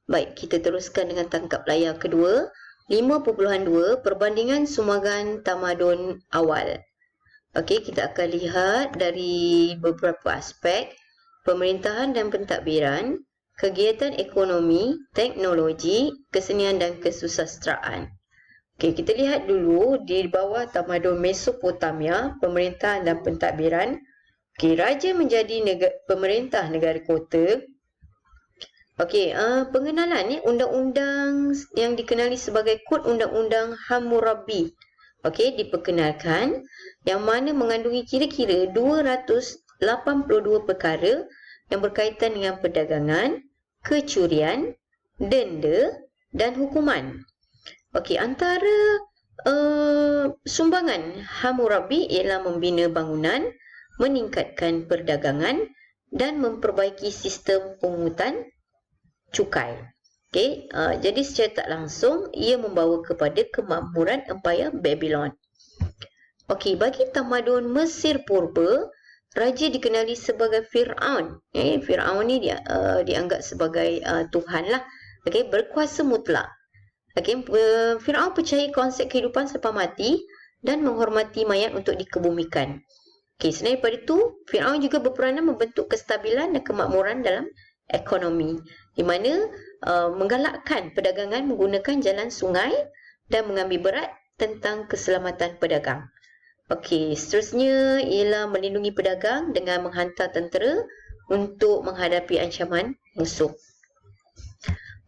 Baik, kita teruskan dengan tangkap layar kedua. 5.2 Perbandingan sumbangan tamadun awal. Okey, kita akan lihat dari beberapa aspek: pemerintahan dan pentadbiran, kegiatan ekonomi, teknologi, kesenian dan kesusasteraan. Okey, kita lihat dulu di bawah tamadun Mesopotamia, pemerintahan dan pentadbiran. Okey, raja menjadi pemerintah negara kota. Okey, pengenalan ni undang-undang yang dikenali sebagai Kod Undang-Undang Hammurabi. Okey, diperkenalkan, yang mana mengandungi kira-kira 282 perkara yang berkaitan dengan perdagangan, kecurian, denda dan hukuman. Okey, antara sumbangan Hammurabi ialah membina bangunan, meningkatkan perdagangan dan memperbaiki sistem pungutan cukai. Okey, jadi secara tak langsung ia membawa kepada kemakmuran Empayar Babylon. Okey, bagi tamadun Mesir Purba, raja dikenali sebagai Firaun. Firaun ni dianggap sebagai Tuhan lah. Okey, berkuasa mutlak. Okey, Firaun percaya konsep kehidupan selepas mati dan menghormati mayat untuk dikebumikan. Okey, selain daripada itu, Firaun juga berperanan membentuk kestabilan dan kemakmuran dalam ekonomi, di mana menggalakkan perdagangan menggunakan jalan sungai dan mengambil berat tentang keselamatan pedagang. Okey, seterusnya ialah melindungi pedagang dengan menghantar tentera untuk menghadapi ancaman musuh.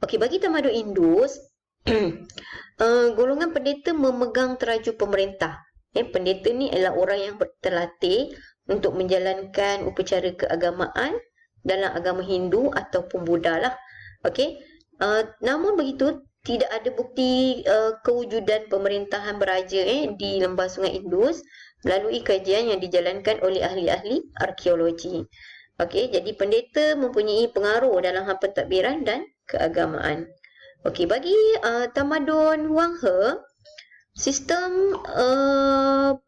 Okey, bagi tamadun Indus, golongan pendeta memegang teraju pemerintah. Pendeta ni adalah orang yang terlatih untuk menjalankan upacara keagamaan dalam agama Hindu ataupun Buddha lah. Okey. Namun begitu, tidak ada bukti kewujudan pemerintahan beraja di lembah Sungai Indus melalui kajian yang dijalankan oleh ahli-ahli arkeologi. Okey, jadi pendeta mempunyai pengaruh dalam hal pentadbiran dan keagamaan. Okey, bagi tamadun Wang He, sistem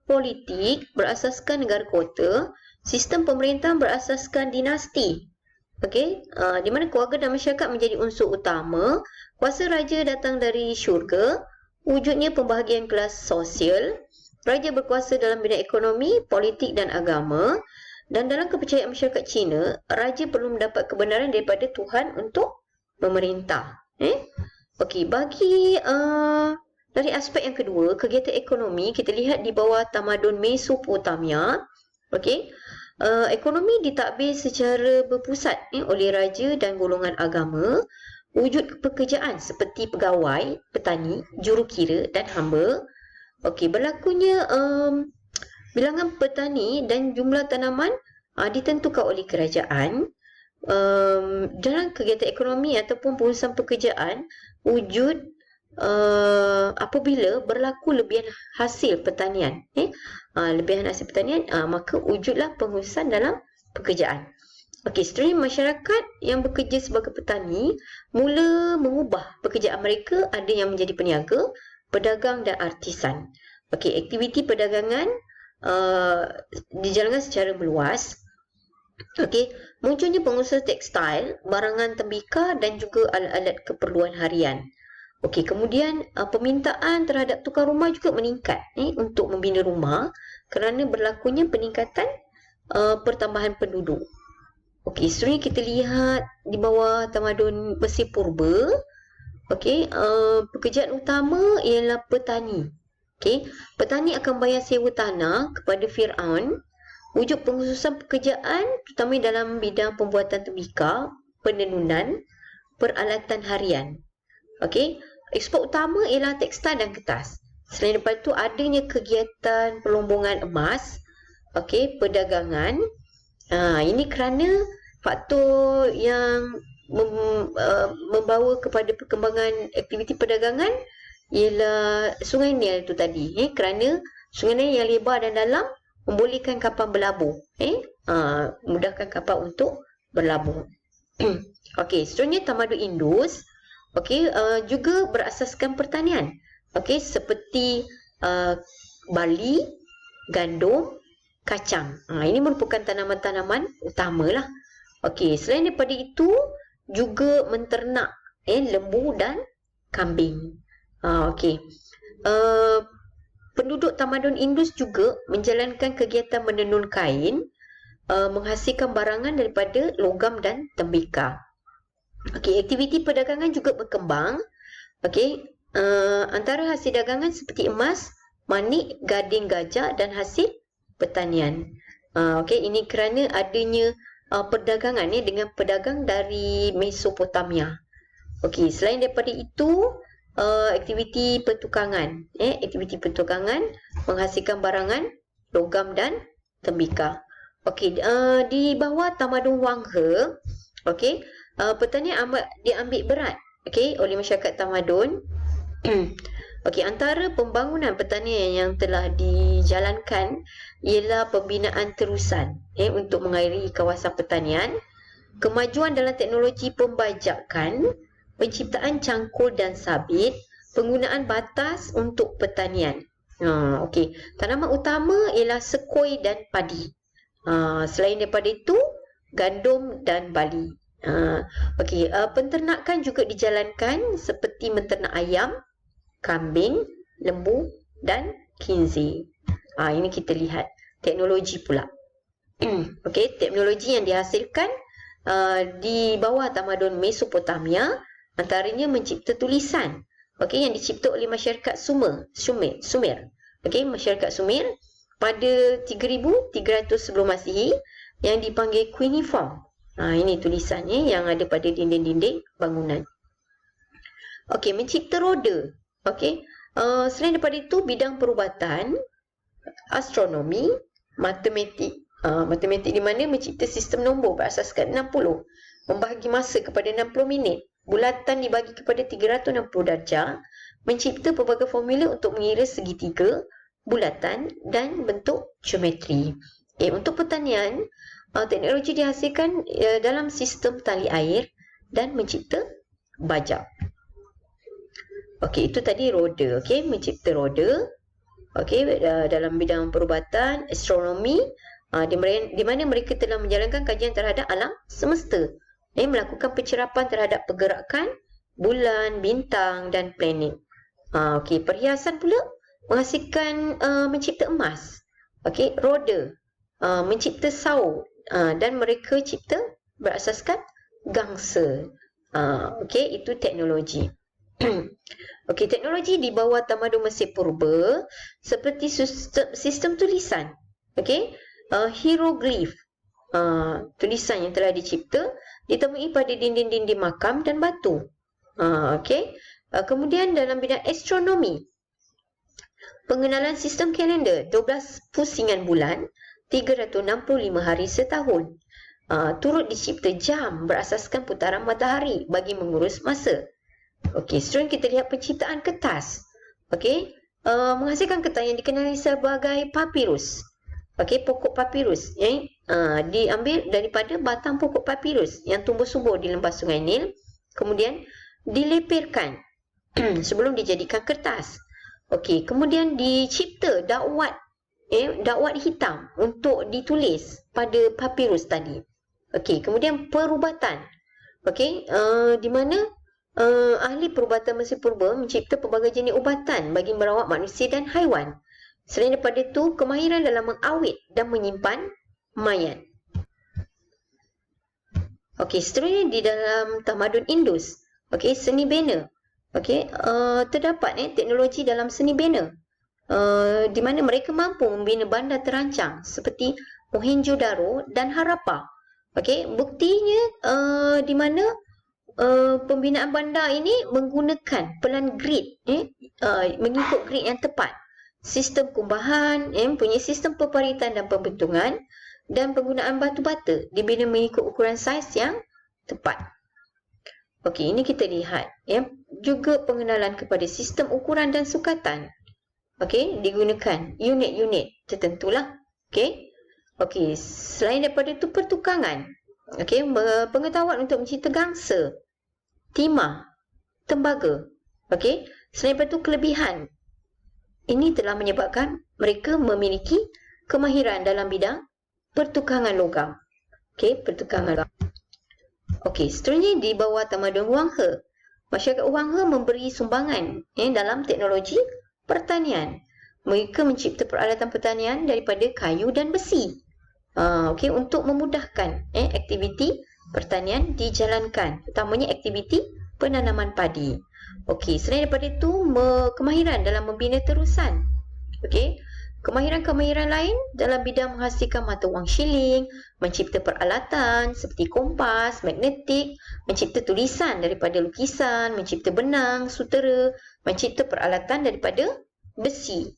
politik berasaskan negara kota. Sistem pemerintahan berasaskan dinasti. Okey, di mana keluarga dan masyarakat menjadi unsur utama. Kuasa raja datang dari syurga. Wujudnya pembahagian kelas sosial. Raja berkuasa dalam bidang ekonomi, politik dan agama. Dan dalam kepercayaan masyarakat Cina, raja perlu mendapat kebenaran daripada Tuhan untuk memerintah. Okey, bagi dari aspek yang kedua, kegiatan ekonomi, kita lihat di bawah tamadun Mesopotamia. Okey, ekonomi ditadbir secara berpusat oleh raja dan golongan agama. Wujud pekerjaan seperti pegawai, petani, jurukira dan hamba. Okey, berlakunya bilangan petani dan jumlah tanaman ditentukan oleh kerajaan. Dalam kegiatan ekonomi ataupun pengurusan pekerjaan, wujud apabila berlaku lebihan hasil pertanian, lebihan hasil pertanian, maka wujudlah pengurusan dalam pekerjaan. Okey, seterusnya masyarakat yang bekerja sebagai petani mula mengubah pekerjaan mereka, ada yang menjadi peniaga, pedagang dan artisan. Okey, aktiviti perdagangan dijalankan secara meluas. Okey, munculnya pengusaha tekstil, barangan tembikar dan juga alat-alat keperluan harian. Okey, kemudian permintaan terhadap tukar rumah juga meningkat untuk membina rumah kerana berlakunya peningkatan pertambahan penduduk. Okey, seterusnya kita lihat di bawah tamadun Mesir Purba. Okey, pekerjaan utama ialah petani. Okey, petani akan bayar sewa tanah kepada Firaun. Wujud pengkhususan pekerjaan terutama dalam bidang pembuatan tembikar, penenunan, peralatan harian. Okey, ekspor utama ialah tekstil dan kertas. Selain daripada itu, adanya kegiatan pelombongan emas, okey, perdagangan. Ini kerana faktor yang membawa kepada perkembangan aktiviti perdagangan ialah Sungai Nil itu tadi. Kerana Sungai Nil yang lebar dan dalam membolehkan kapal berlabuh. Mudahkan kapal untuk berlabuh. Okey, seterusnya tamadun Indus. Okey, juga berasaskan pertanian. Okey, seperti barley, gandum, kacang. Ini merupakan tanaman-tanaman utamalah. Okey, selain daripada itu juga menternak lembu dan kambing. Okey. Penduduk tamadun Indus juga menjalankan kegiatan menenun kain, menghasilkan barangan daripada logam dan tembikar. Okey, aktiviti perdagangan juga berkembang. Okey, antara hasil dagangan seperti emas, manik, gading gajah dan hasil pertanian. Okey, ini kerana adanya perdagangan dengan pedagang dari Mesopotamia. Okey, selain daripada itu, aktiviti pertukangan, aktiviti pertukangan menghasilkan barangan logam dan tembikar. Okey, di bawah tamadun Wang He, okey, pertanian diambil berat, okey, oleh masyarakat tamadun. Okey, antara pembangunan pertanian yang telah dijalankan ialah pembinaan terusan untuk mengairi kawasan pertanian, kemajuan dalam teknologi pembajakan, penciptaan cangkul dan sabit, penggunaan batas untuk pertanian. Okey, tanaman utama ialah sekoi dan padi. Selain daripada itu, gandum dan barley. Okey, penternakan juga dijalankan seperti menternak ayam, kambing, lembu dan khinzi. Ini kita lihat teknologi pula. Okey, teknologi yang dihasilkan di bawah tamadun Mesopotamia, antaranya mencipta tulisan. Okey, yang dicipta oleh masyarakat Sumer. Okey, masyarakat Sumer pada 3300 sebelum Masihi yang dipanggil cuneiform. Ini tulisannya yang ada pada dinding-dinding bangunan. Okey, mencipta roda. Okey, selain daripada itu, bidang perubatan, astronomi, matematik. Matematik di mana mencipta sistem nombor berasaskan 60, membahagi masa kepada 60 minit, bulatan dibagi kepada 360 darjah, mencipta pelbagai formula untuk mengira segitiga, bulatan dan bentuk geometri. Untuk pertanian, teknologi dihasilkan dalam sistem tali air dan mencipta bajak. Okey, itu tadi roda. Okey, mencipta roda. Okey, dalam bidang perubatan, astronomi, di mana mereka telah menjalankan kajian terhadap alam semesta, melakukan pencerapan terhadap pergerakan bulan, bintang dan planet. Okey, perhiasan pula menghasilkan mencipta emas. Okey, roda, mencipta saur, dan mereka cipta berasaskan gangsa. Okey, itu teknologi. Okey, teknologi di bawah tamadun Mesir Purba seperti sistem tulisan. Okey, hieroglif, tulisan yang telah dicipta ditemui pada dinding-dinding makam dan batu. Okey, kemudian dalam bidang astronomi, pengenalan sistem kalender 12 pusingan bulan, 365 hari setahun. Turut dicipta jam berasaskan putaran matahari bagi mengurus masa. Okey, seterusnya kita lihat penciptaan kertas. Okey, menghasilkan kertas yang dikenali sebagai papirus. Okey, pokok papirus diambil daripada batang pokok papirus yang tumbuh subur di lembah Sungai Nil, kemudian dilepirkan sebelum dijadikan kertas. Okey, kemudian dicipta dakwat hitam untuk ditulis pada papirus tadi. Okey, kemudian perubatan. Okey, di mana ahli perubatan Mesir Purba mencipta pelbagai jenis ubatan bagi merawat manusia dan haiwan. Selain daripada itu, kemahiran dalam mengawet dan menyimpan mayat. Okey, seterusnya di dalam tamadun Indus. Okey, seni bena. Okey, terdapat teknologi dalam seni bena. Di mana mereka mampu membina bandar terancang seperti Mohenjo-daro dan Harappa. Okey, buktinya di mana pembinaan bandar ini menggunakan pelan grid, mengikut grid yang tepat. Sistem kumbahan, punya sistem peparitan dan pembentungan, dan penggunaan batu bata dibina mengikut ukuran saiz yang tepat. Okey, ini kita lihat juga pengenalan kepada sistem ukuran dan sukatan. Okey, digunakan unit-unit tertentulah. Okey, selain daripada itu pertukangan. Okey, pengetahuan untuk mencipta gangsa, timah, tembaga. Okey, selain daripada itu kelebihan. Ini telah menyebabkan mereka memiliki kemahiran dalam bidang pertukangan logam. Okey, pertukangan logam. Okey, seterusnya di bawah tamadun Wang He. Masyarakat Wang He memberi sumbangan dalam teknologi pertanian. Mereka mencipta peralatan pertanian daripada kayu dan besi. Okey, untuk memudahkan aktiviti pertanian dijalankan, utamanya aktiviti penanaman padi. Okey, selain daripada itu, kemahiran dalam membina terusan. Okey, kemahiran-kemahiran lain dalam bidang menghasilkan mata wang shilling, mencipta peralatan seperti kompas, magnetik, mencipta tulisan daripada lukisan, mencipta benang, sutera, mencipta peralatan daripada besi.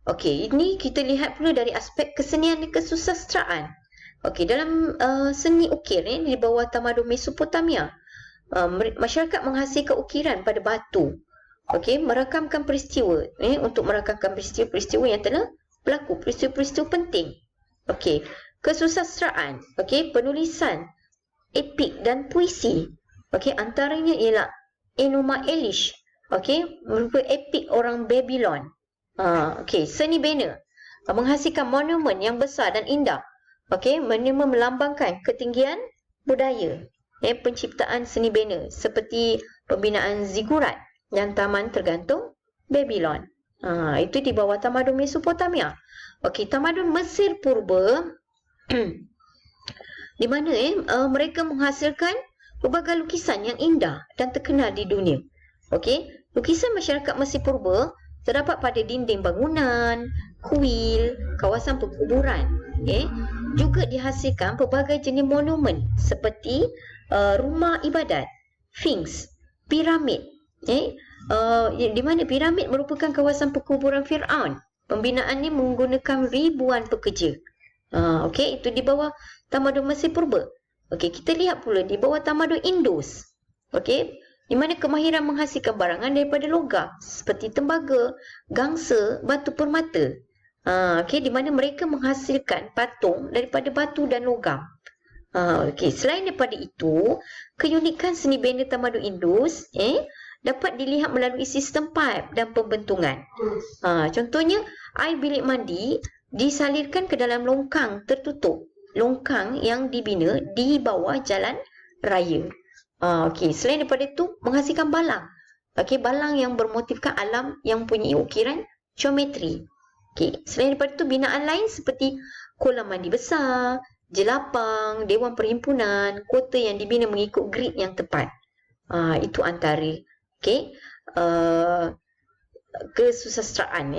Okey, ini kita lihat pula dari aspek kesenian dan kesusasteraan. Okey, dalam seni ukir di bawah tamadun Mesopotamia, masyarakat menghasilkan ukiran pada batu. Okey, merakamkan peristiwa untuk merakamkan peristiwa-peristiwa yang telah berlaku, peristiwa-peristiwa penting. Okey, kesusasteraan, okey, penulisan epik dan puisi. Okey, antaranya ialah Enuma Elish, okey, merupakan epik orang Babylon. Okey, seni bina menghasilkan monumen yang besar dan indah. Okey, melambangkan ketinggian budaya. Penciptaan seni bina seperti pembinaan zigurat dan taman tergantung Babylon. Itu di bawah tamadun Mesopotamia. Okey, tamadun Mesir Purba di mana mereka menghasilkan pelbagai lukisan yang indah dan terkenal di dunia. Okey, lukisan masyarakat Mesir Purba terdapat pada dinding bangunan, kuil, kawasan perkuburan. Juga dihasilkan pelbagai jenis monumen seperti rumah ibadat, sphinx, piramid. Di mana piramid merupakan kawasan perkuburan Firaun. Pembinaannya menggunakan ribuan pekerja. Okey, itu di bawah tamadun Mesir Purba. Okey, kita lihat pula di bawah tamadun Indus. Okey, di mana kemahiran menghasilkan barangan daripada logam seperti tembaga, gangsa, batu permata. Okey, di mana mereka menghasilkan patung daripada batu dan logam. Okey, selain daripada itu, keunikan seni bina tamadun Indus dapat dilihat melalui sistem paip dan pembentungan. Contohnya, air bilik mandi disalirkan ke dalam longkang tertutup. Longkang yang dibina di bawah jalan raya. Okey, selain daripada itu, menghasilkan balang. Okey, balang yang bermotifkan alam yang mempunyai ukiran geometri. Okey, selain daripada itu, binaan lain seperti kolam mandi besar, jelapang, dewan perhimpunan, kota yang dibina mengikut grid yang tepat. Itu antara kesusasteraan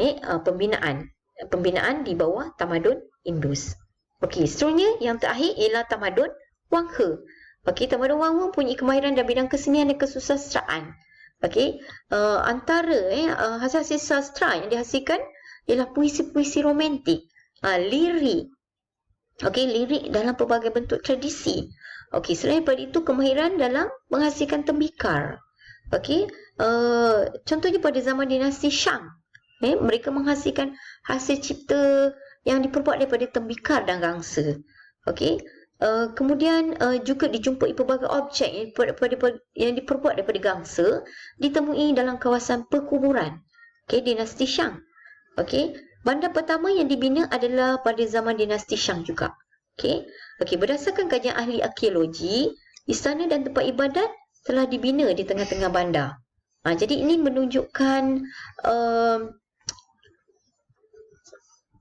pembinaan di bawah tamadun Indus. Okey, seterusnya yang terakhir ialah tamadun Wang He. Okey, tamadun Wang He mempunyai kemahiran dalam bidang kesenian dan kesusasteraan. Okey, antara hasil-hasil sastra yang dihasilkan ialah puisi-puisi romantik, lirik. Okey, lirik dalam pelbagai bentuk tradisi. Okey, selain daripada itu, kemahiran dalam menghasilkan tembikar. Okey, contohnya pada zaman dinasti Shang, mereka menghasilkan hasil cipta yang diperbuat daripada tembikar dan gangsa. Okey, kemudian juga dijumpai pelbagai objek yang diperbuat daripada gangsa ditemui dalam kawasan perkuburan dinasti Shang. Okey, bandar pertama yang dibina adalah pada zaman dinasti Shang juga. Okey, berdasarkan kajian ahli arkeologi, istana dan tempat ibadat telah dibina di tengah-tengah bandar. Jadi ini menunjukkan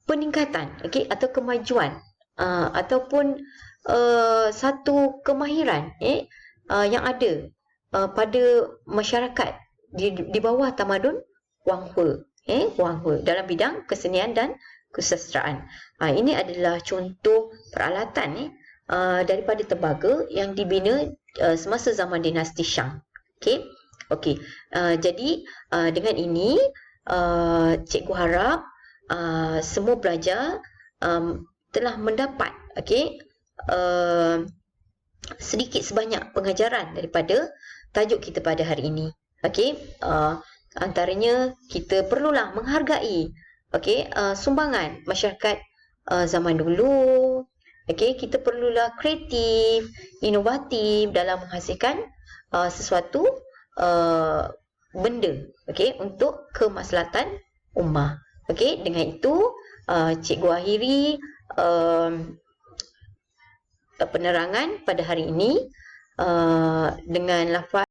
peningkatan atau kemajuan ataupun satu kemahiran yang ada pada masyarakat di bawah tamadun Wang He, Wang He dalam bidang kesenian dan kesusasteraan. Ini adalah contoh peralatan daripada tembaga yang dibina semasa zaman dinasti Shang. Okey. Jadi dengan ini cikgu harap semua pelajar telah mendapat sedikit sebanyak pengajaran daripada tajuk kita pada hari ini. Antaranya kita perlulah menghargai sumbangan masyarakat zaman dulu. Kita perlulah kreatif, inovatif dalam menghasilkan sesuatu benda untuk kemaslahatan ummah. Dengan itu cikgu akhiri penerangan pada hari ini dengan lafaz